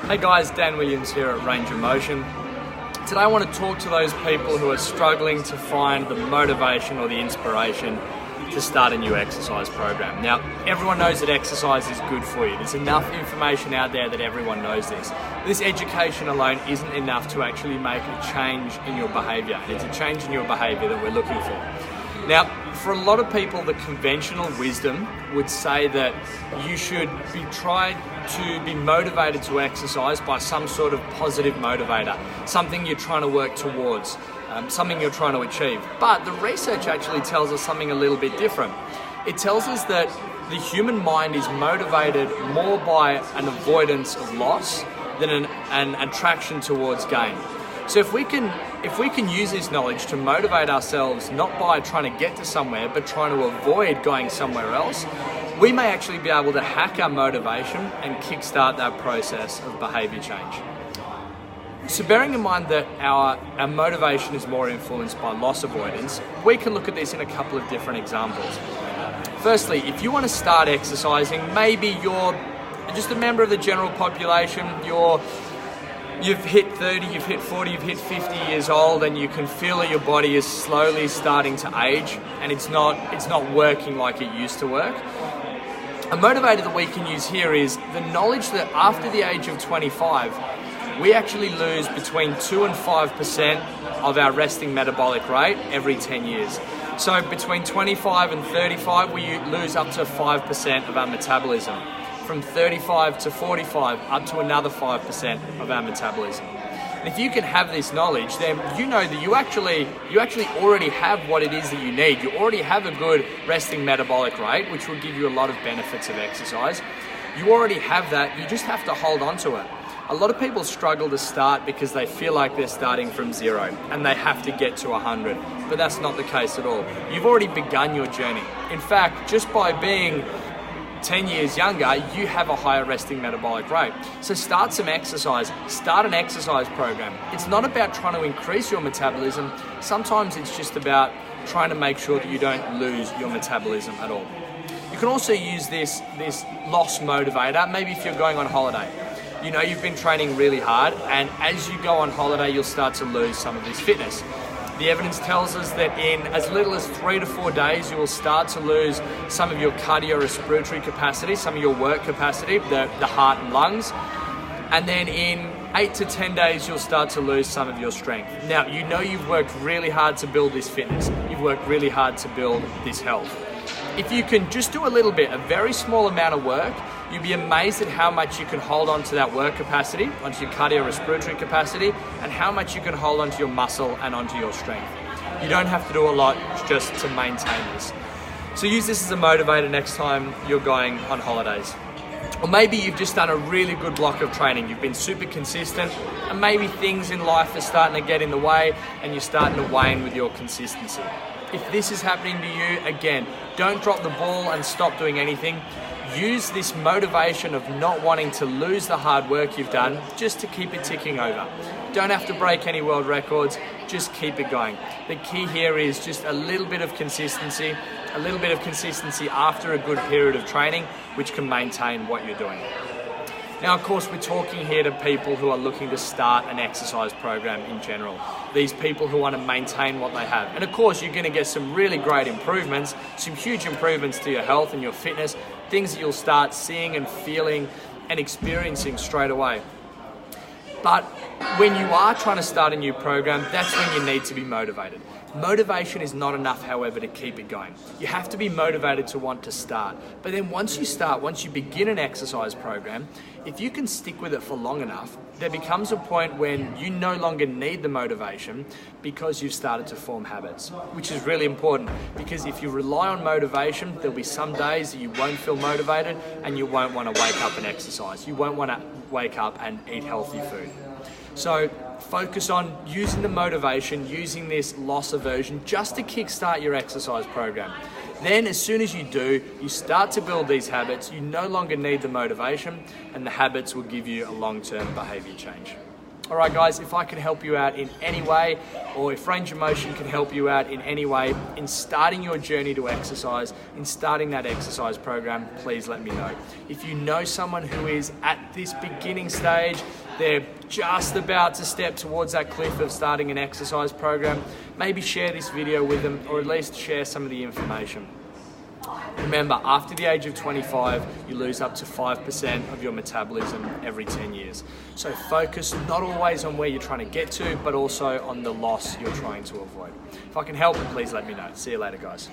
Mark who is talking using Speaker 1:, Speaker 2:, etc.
Speaker 1: Hey guys, Dan Williams here at Range of Motion. Today I want to talk to those people who are struggling to find the motivation or the inspiration to start a new exercise program. Now, everyone knows that exercise is good for you. There's enough information out there that everyone knows this. This education alone isn't enough to actually make a change in your behavior. It's a change in your behavior that we're looking for. Now, for a lot of people, the conventional wisdom would say that you should be trying to be motivated to exercise by some sort of positive motivator, something you're trying to work towards, something you're trying to achieve. But the research actually tells us something a little bit different. It tells us that the human mind is motivated more by an avoidance of loss than an attraction towards gain. So if we can use this knowledge to motivate ourselves, not by trying to get to somewhere, but trying to avoid going somewhere else, we may actually be able to hack our motivation and kickstart that process of behavior change. So bearing in mind that our motivation is more influenced by loss avoidance, we can look at this in a couple of different examples. Firstly, if you want to start exercising, maybe you're just a member of the general population, you've hit 30, you've hit 40, you've hit 50 years old, and you can feel that your body is slowly starting to age and it's not working like it used to work. A motivator that we can use here is the knowledge that after the age of 25, we actually lose between 2 and 5% of our resting metabolic rate every 10 years. So between 25 and 35, we lose up to 5% of our metabolism. From 35 to 45, up to another 5% of our metabolism. And if you can have this knowledge, then you know that you actually already have what it is that you need. You already have a good resting metabolic rate, which will give you a lot of benefits of exercise. You already have that, you just have to hold on to it. A lot of people struggle to start because they feel like they're starting from zero and they have to get to 100, but that's not the case at all. You've already begun your journey. In fact, just by being 10 years younger, you have a higher resting metabolic rate. So start some exercise, start an exercise program. It's not about trying to increase your metabolism. Sometimes it's just about trying to make sure that you don't lose your metabolism at all. You can also use this loss motivator, maybe if you're going on holiday. You know you've been training really hard, and as you go on holiday, you'll start to lose some of this fitness. The evidence tells us that in as little as 3 to 4 days, you will start to lose some of your cardiorespiratory capacity, some of your work capacity, the heart and lungs. And then in 8 to 10 days, you'll start to lose some of your strength. Now, you know you've worked really hard to build this fitness. You've worked really hard to build this health. If you can just do a little bit, a very small amount of work, you'd be amazed at how much you can hold on to that work capacity, onto your cardiorespiratory capacity, and how much you can hold onto your muscle and onto your strength. You don't have to do a lot just to maintain this. So use this as a motivator next time you're going on holidays. Or maybe you've just done a really good block of training. You've been super consistent, and maybe things in life are starting to get in the way and you're starting to wane with your consistency. If this is happening to you, again, don't drop the ball and stop doing anything. Use this motivation of not wanting to lose the hard work you've done just to keep it ticking over. Don't have to break any world records, just keep it going. The key here is just a little bit of consistency after a good period of training, which can maintain what you're doing. Now, of course, we're talking here to people who are looking to start an exercise program in general. These people who want to maintain what they have. And of course, you're going to get some really great improvements, some huge improvements to your health and your fitness, things that you'll start seeing and feeling and experiencing straight away. But when you are trying to start a new program, that's when you need to be motivated. Motivation is not enough, however, to keep it going. You have to be motivated to want to start. But then once you begin an exercise program, if you can stick with it for long enough, there becomes a point when you no longer need the motivation because you've started to form habits, which is really important, because if you rely on motivation, there'll be some days that you won't feel motivated and you won't want to wake up and exercise. You won't want to wake up and eat healthy food. So focus on using the motivation, using this loss aversion just to kickstart your exercise program. Then as soon as you do, you start to build these habits, you no longer need the motivation, and the habits will give you a long-term behavior change. All right, guys, if I can help you out in any way, or if Range of Motion can help you out in any way in starting your journey to exercise, in starting that exercise program, please let me know. If you know someone who is at this beginning stage, they're just about to step towards that cliff of starting an exercise program, maybe share this video with them, or at least share some of the information. Remember, after the age of 25, you lose up to 5% of your metabolism every 10 years. So focus not always on where you're trying to get to, but also on the loss you're trying to avoid. If I can help, please let me know. See you later, guys.